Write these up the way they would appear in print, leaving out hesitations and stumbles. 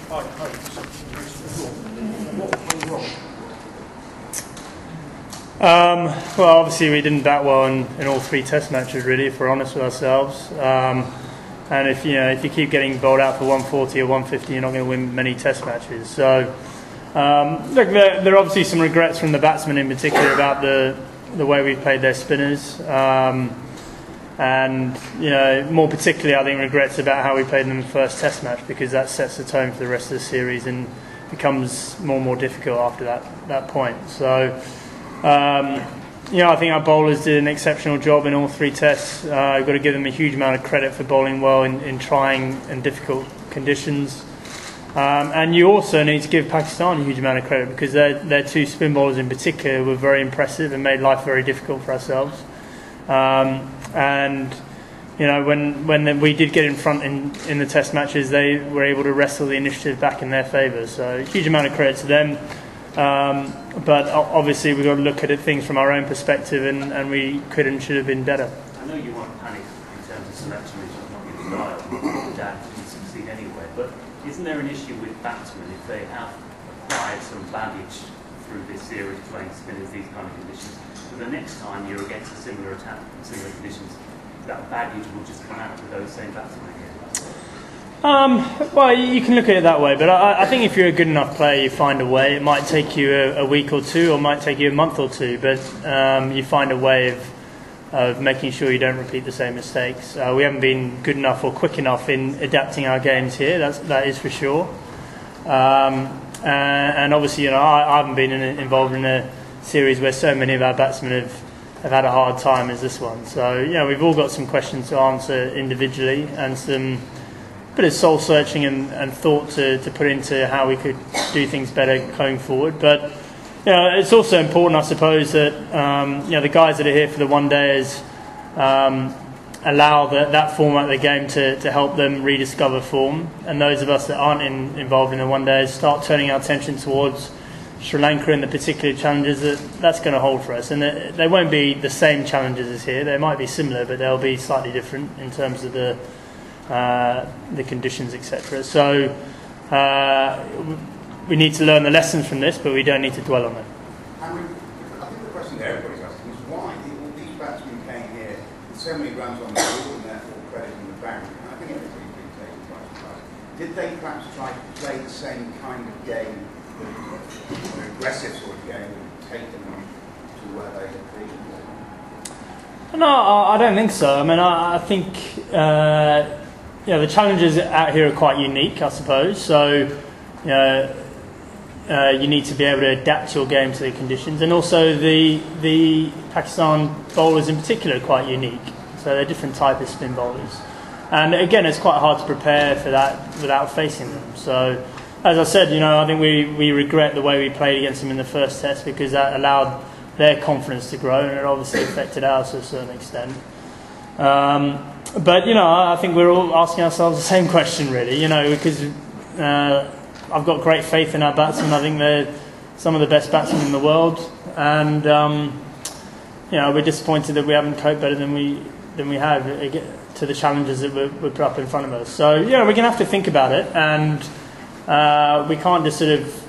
Well, obviously we didn't bat well in all three Test matches, really, if we're honest with ourselves. And if you keep getting bowled out for 140 or 150, you're not going to win many Test matches. So, look, there are obviously some regrets from the batsmen in particular about the way we've played their spinners. And more particularly, I think regrets about how we played them in the first Test match, because that sets the tone for the rest of the series and becomes more and more difficult after that point. So, I think our bowlers did an exceptional job in all three Tests. We've got to give them a huge amount of credit for bowling well in trying and difficult conditions. And you also need to give Pakistan a huge amount of credit, because their two spin bowlers in particular were very impressive and made life very difficult for ourselves. And when we did get in front in the Test matches, they were able to wrestle the initiative back in their favour. So a huge amount of credit to them. But obviously we've got to look at things from our own perspective, and we could and should have been better. I know you won't panic in terms of selection, which is not your style. Dad didn't succeed anyway. But isn't there an issue with batsmen if they have acquired some baggage through this series playing spinners, these kind of conditions? So the next time you're against a similar attack in similar conditions, that baggage will just come out to those same batsmen again. Well, you can look at it that way, but I think if you're a good enough player, you find a way. It might take you a week or two, or it might take you a month or two, but you find a way of making sure you don't repeat the same mistakes. We haven't been good enough or quick enough in adapting our games here, that is for sure. And obviously, I haven't been involved in a series where so many of our batsmen have had a hard time as this one. So, we've all got some questions to answer individually, and some bit of soul searching and thought to put into how we could do things better going forward. But it's also important, I suppose, that the guys that are here for the one days allow that format of the game to help them rediscover form, and those of us that aren't involved in the one days start turning our attention towards Sri Lanka and the particular challenges that's going to hold for us. And they won't be the same challenges as here. They might be similar, but they'll be slightly different in terms of the conditions, etc. So we need to learn the lessons from this, but we don't need to dwell on it. I think the question that everybody's asking is why all these batsmen came here with so many runs on the board and therefore crediting the bank. And I think everybody's been taken by surprise. Did they perhaps try to play the same kind of game, an aggressive sort of game, and take them to where they had been? No, I don't think so. I mean, I think the challenges out here are quite unique, I suppose. So, you need to be able to adapt your game to the conditions, and also the Pakistan bowlers in particular are quite unique. So they're different type of spin bowlers, and again, it's quite hard to prepare for that without facing them. So, as I said, I think we regret the way we played against them in the first Test, because that allowed their confidence to grow, and it obviously affected ours to a certain extent. But I think we're all asking ourselves the same question, really. Because I've got great faith in our batsmen. I think they're some of the best batsmen in the world, and we're disappointed that we haven't coped better than we have to the challenges that were put up in front of us. So we're going to have to think about it, and we can't just sort of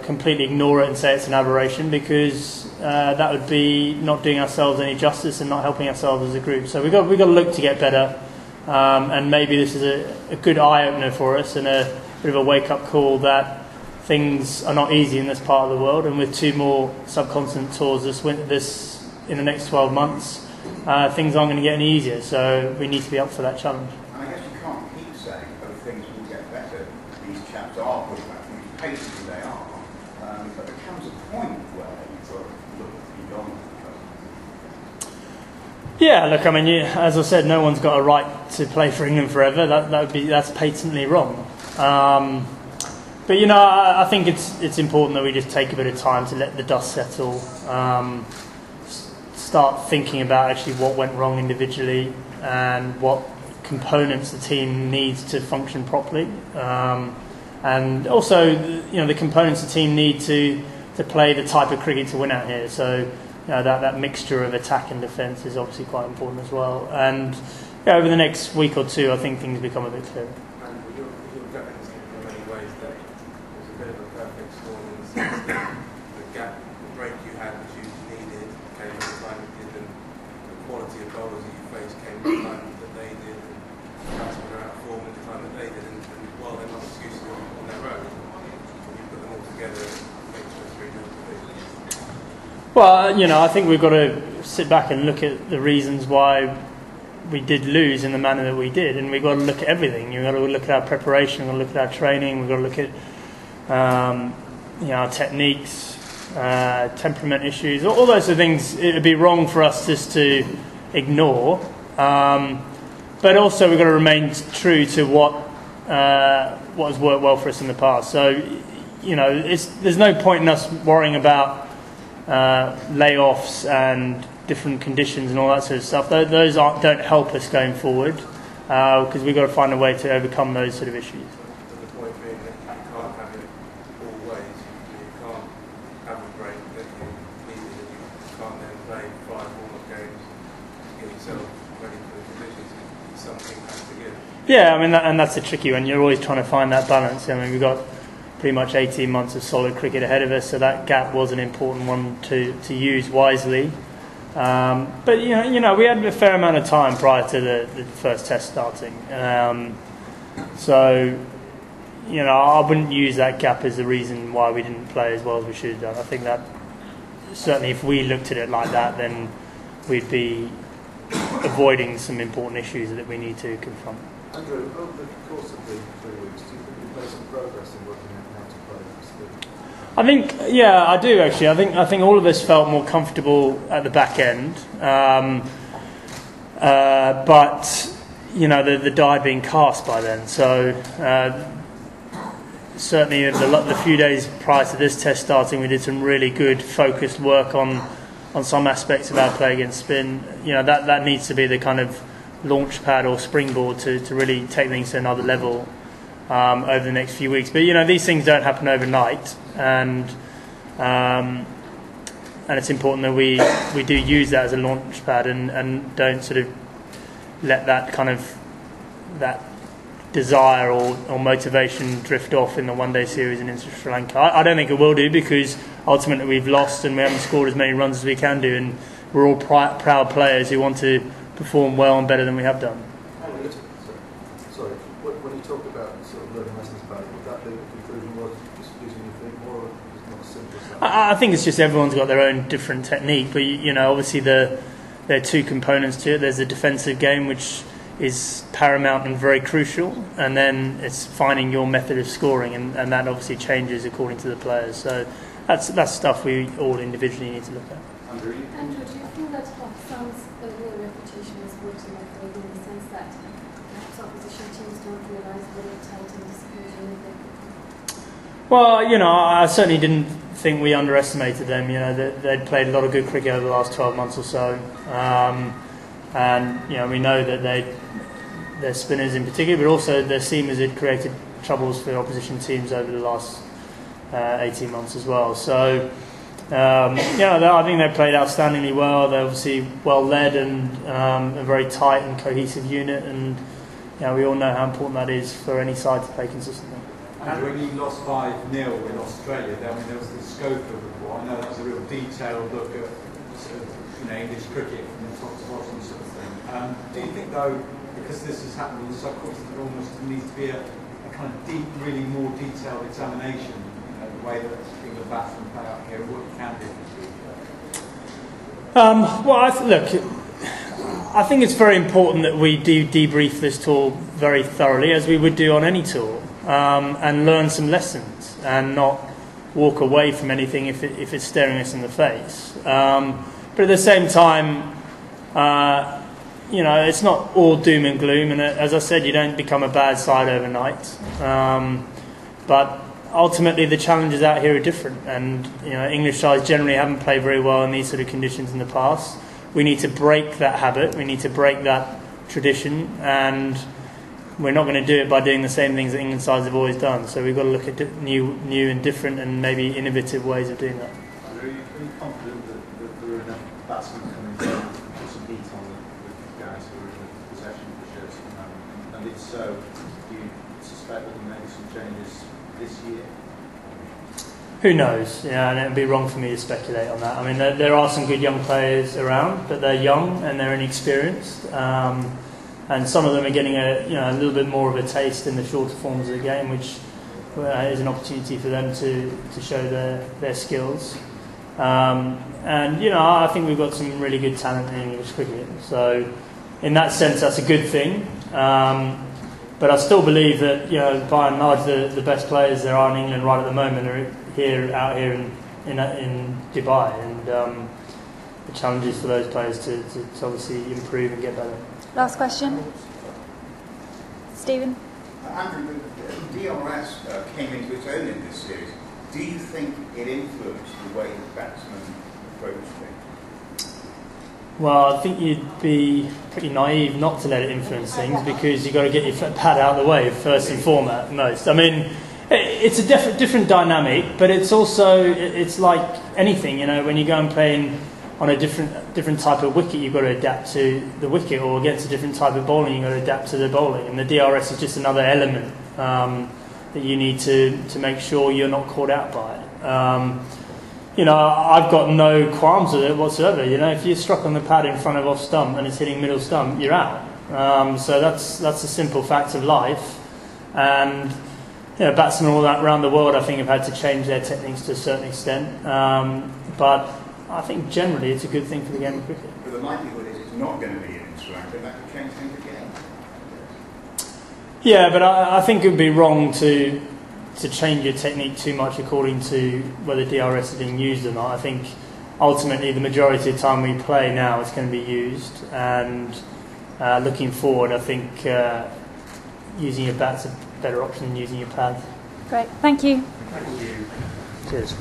completely ignore it and say it's an aberration, because that would be not doing ourselves any justice and not helping ourselves as a group. So we've got to look to get better, and maybe this is a good eye opener for us, and a bit of a wake up call that things are not easy in this part of the world. And with 2 more subcontinent tours this in the next 12 months, things aren't going to get any easier. So we need to be up for that challenge. And I guess you can't keep saying, oh, things will get better. These chaps are good batsmen, patient they are. But there comes a point where you've got to look beyond that. Yeah, look, I mean, as I said, no one's got a right to play for England forever. That's patently wrong. But I think it's important that we just take a bit of time to let the dust settle, start thinking about actually what went wrong individually and what components the team needs to function properly, and also the components the team need to play the type of cricket to win out here. So that mixture of attack and defence is obviously quite important as well. And over the next week or two, I think things become a bit clearer. And with your veterans remaining today was a bit of a perfect storm in the sense that the gap, the break you had which you needed came at the time it did, and the quality of bowlers that you faced came at the time that they did, and batsmen were out of form at the time that they did, and while they're not excuses on their own, you put them all together and make sure it's 3 nil to beat. Well, you know, I think we've got to sit back and look at the reasons why we did lose in the manner that we did, and we've got to look at everything. You've got to look at our preparation, we've got to look at our training, we've got to look at you know, our techniques, temperament issues, all those sort of things. It would be wrong for us just to ignore, but also we've got to remain true to what has worked well for us in the past. So, you know, there's no point in us worrying about layoffs and different conditions and all that sort of stuff. Those don't help us going forward, because we've got to find a way to overcome those sort of issues. The point being that you can't have it all ways. You can't have a break that you needed, and you can't then play 5 warm-up games to get yourself ready for the conditions. Something has to give. Yeah, I mean, and that's a tricky one. You're always trying to find that balance. I mean, we've got pretty much 18 months of solid cricket ahead of us, so that gap was an important one to use wisely. But you know, we had a fair amount of time prior to the first test starting, so you know, I wouldn't use that gap as the reason why we didn't play as well as we should have done. I think that certainly if we looked at it like that, then we'd be avoiding some important issues that we need to confront. Andrew, over the course of the 3 weeks, do you think you've made some progress in working out how to play this thing? I think, yeah, I do actually. I think all of us felt more comfortable at the back end, but you know, the die had been cast by then. So certainly the few days prior to this test starting, we did some really good focused work on some aspects of our play against spin. You know, that needs to be the kind of launch pad or springboard to really take things to another level over the next few weeks. But you know, these things don't happen overnight, and it's important that we do use that as a launch pad and don't sort of let that kind of that desire or motivation drift off in the one-day series in Sri Lanka. I don't think it will do, because ultimately we've lost and we haven't scored as many runs as we can do, and we're all proud players who want to perform well and better than we have done. Sorry, when you talked about sort of learning lessons about it, would that be the conclusion, was just using your feet more, or is it not as simple as that? I think it's just everyone's got their own different technique, but you know, obviously there are two components to it. There's the defensive game, which is paramount and very crucial, and then it's finding your method of scoring, and that obviously changes according to the players. So that's stuff we all individually need to look at. Andrew, do you think that Pakistan's overall reputation has worked in their favour, in the sense that perhaps opposition teams don't realise what a tight and disciplined unit they've? Well, you know, I certainly didn't think we underestimated them. You know, they'd played a lot of good cricket over the last 12 months or so, and you know, we know that their spinners in particular, but also their seamers had created troubles for opposition teams over the last 18 months as well. So. Yeah, I think they played outstandingly well. They're obviously well led and a very tight and cohesive unit, and you know, we all know how important that is for any side to play consistently. And when you lost 5-0 in Australia, there was the scope of the war. I know that was a real detailed look at sort of, English cricket from the top to bottom sort of thing. Do you think, though, because this has happened on the subcontinent, there almost needs to be a kind of deep, really more detailed examination, the way that England batsmen play out here, and what you can do in the future? Well, I think it's very important that we do debrief this tour very thoroughly, as we would do on any tour, and learn some lessons, and not walk away from anything if it's staring us in the face. But at the same time, it's not all doom and gloom, and as I said, you don't become a bad side overnight. But ultimately, the challenges out here are different, and English sides generally haven't played very well in these sort of conditions in the past. We need to break that habit. We need to break that tradition, and we're not going to do it by doing the same things that England sides have always done. So we've got to look at new and different and maybe innovative ways of doing that. Are you confident that there are enough batsmen coming through to put some heat on the guys who are in the possession of the shirts at the moment? And if so, do you suspect that there may be some changes this year? Who knows? Yeah, and it'd be wrong for me to speculate on that. I mean, there are some good young players around, but they're young and they're inexperienced, and some of them are getting a little bit more of a taste in the shorter forms of the game, which is an opportunity for them to show their skills. And I think we've got some really good talent in English cricket. So, in that sense, that's a good thing. But I still believe that by and large, the best players there are in England right at the moment are out here in Dubai, and the challenge is for those players to obviously improve and get better. Last question, Stephen. Andrew, the DRS came into its own in this series. Do you think it influenced the way the batsmen approached things? Well, I think you'd be pretty naive not to let it influence things, because you've got to get your pad out of the way first and foremost. I mean, it's a different dynamic, but it's like anything. When you go and play on a different type of wicket, you've got to adapt to the wicket, or against a different type of bowling, you've got to adapt to the bowling. And the DRS is just another element that you need to make sure you're not caught out by it. I've got no qualms with it whatsoever. If you're struck on the pad in front of off stump and it's hitting middle stump, you're out. So that's a simple fact of life. And batsmen all around the world, I think, have had to change their techniques to a certain extent. But I think generally it's a good thing for the game of cricket. But the likelihood is it's not going to be in Sri Lanka, that could change things again. Yeah, but I think it would be wrong to change your technique too much according to whether DRS is being used or not. I think ultimately the majority of the time we play now it's going to be used, and looking forward, I think using your bat's a better option than using your pad. Great, thank you. Thank you. Cheers.